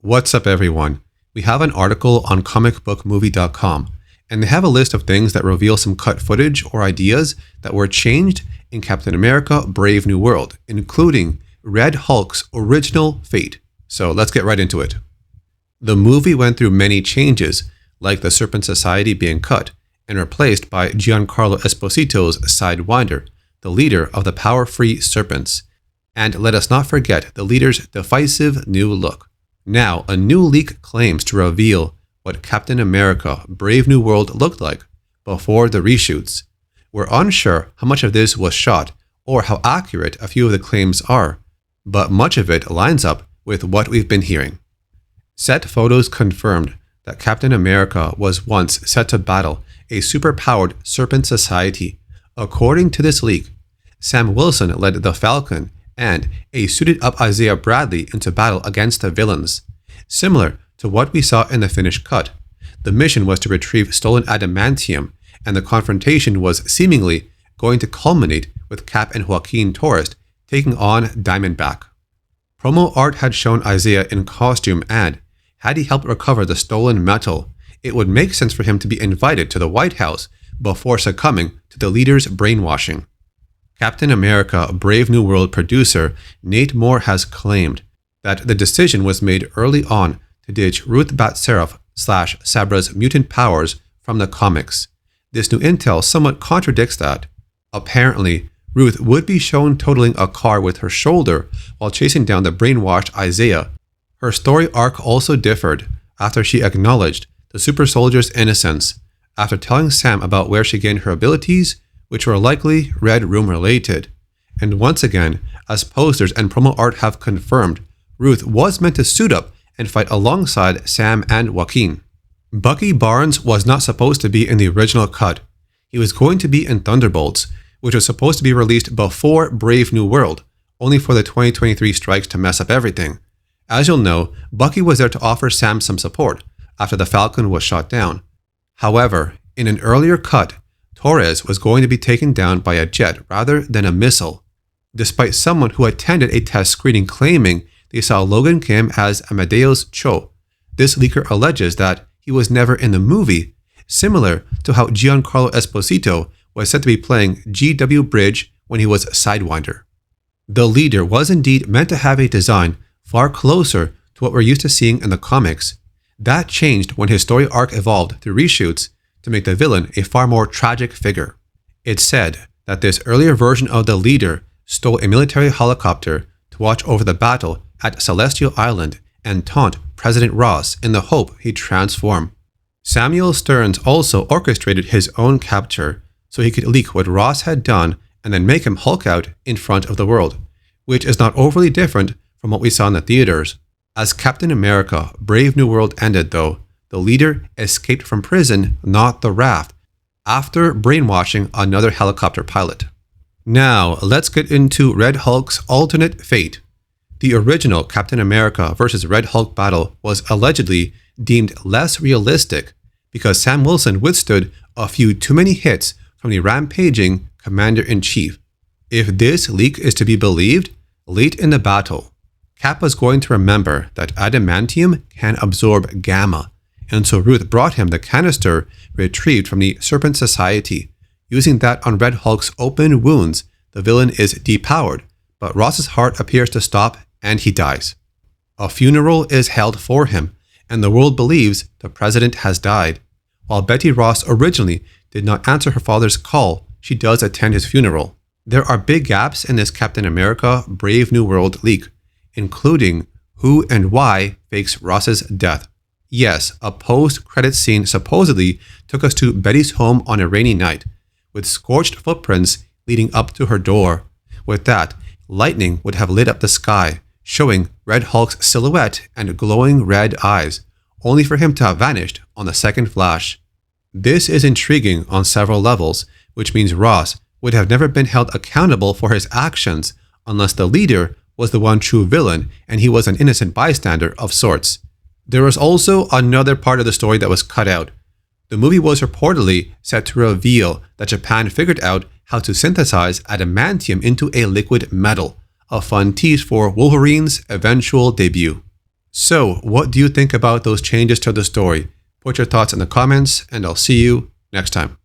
What's up, everyone? We have an article on comicbookmovie.com, and they have a list of things that reveal some cut footage or ideas that were changed in Captain America: Brave New World, including Red Hulk's original fate. So let's get right into it. The movie went through many changes, like the Serpent Society being cut and replaced by Giancarlo Esposito's Sidewinder, the leader of the power-free Serpents. And let us not forget the leader's divisive new look. Now, a new leak claims to reveal what Captain America: Brave New World looked like before the reshoots. We're unsure how much of this was shot or how accurate a few of the claims are, but much of it lines up with what we've been hearing. Set photos confirmed that Captain America was once set to battle a superpowered Serpent Society. According to this leak, Sam Wilson led the Falcon and a suited-up Isaiah Bradley into battle against the villains. Similar to what we saw in the finished cut, the mission was to retrieve stolen adamantium, and the confrontation was seemingly going to culminate with Cap and Joaquin Torres taking on Diamondback. Promo art had shown Isaiah in costume, and had he helped recover the stolen metal, it would make sense for him to be invited to the White House before succumbing to the leader's brainwashing. Captain America: Brave New World producer Nate Moore has claimed that the decision was made early on to ditch Ruth Bat-Seraph/Sabra's mutant powers from the comics. This new intel somewhat contradicts that. Apparently, Ruth would be shown totaling a car with her shoulder while chasing down the brainwashed Isaiah. Her story arc also differed after she acknowledged the super soldier's innocence, after telling Sam about where she gained her abilities, which were likely Red Room related. And once again, as posters and promo art have confirmed, Ruth was meant to suit up and fight alongside Sam and Joaquin. Bucky Barnes was not supposed to be in the original cut. He was going to be in Thunderbolts, which was supposed to be released before Brave New World, only for the 2023 strikes to mess up everything. As you'll know, Bucky was there to offer Sam some support after the Falcon was shot down. However, in an earlier cut, Torres was going to be taken down by a jet rather than a missile, despite someone who attended a test screening claiming they saw Logan Kim as Amadeus Cho. This leaker alleges that he was never in the movie, similar to how Giancarlo Esposito was said to be playing G.W. Bridge when he was Sidewinder. The leader was indeed meant to have a design far closer to what we're used to seeing in the comics. That changed when his story arc evolved through reshoots to make the villain a far more tragic figure. It's said that this earlier version of the leader stole a military helicopter to watch over the battle at Celestial Island and taunt President Ross in the hope he'd transform. Samuel Stearns also orchestrated his own capture so he could leak what Ross had done and then make him Hulk out in front of the world, which is not overly different from what we saw in the theaters. As Captain America: Brave New World ended, though, the leader escaped from prison, not the raft, after brainwashing another helicopter pilot. Now, let's get into Red Hulk's alternate fate. The original Captain America vs. Red Hulk battle was allegedly deemed less realistic because Sam Wilson withstood a few too many hits from the rampaging Commander-in-Chief. If this leak is to be believed, late in the battle, Cap was going to remember that adamantium can absorb gamma, and so Ruth brought him the canister retrieved from the Serpent Society. Using that on Red Hulk's open wounds, the villain is depowered, but Ross's heart appears to stop and he dies. A funeral is held for him, and the world believes the president has died. While Betty Ross originally did not answer her father's call, she does attend his funeral. There are big gaps in this Captain America: Brave New World leak, including who and why fakes Ross's death. Yes, a post-credit scene supposedly took us to Betty's home on a rainy night, with scorched footprints leading up to her door. With that, lightning would have lit up the sky, showing Red Hulk's silhouette and glowing red eyes, only for him to have vanished on the second flash. This is intriguing on several levels, which means Ross would have never been held accountable for his actions unless the leader was the one true villain and he was an innocent bystander of sorts. There was also another part of the story that was cut out. The movie was reportedly set to reveal that Japan figured out how to synthesize adamantium into a liquid metal, a fun tease for Wolverine's eventual debut. So, what do you think about those changes to the story? Put your thoughts in the comments, and I'll see you next time.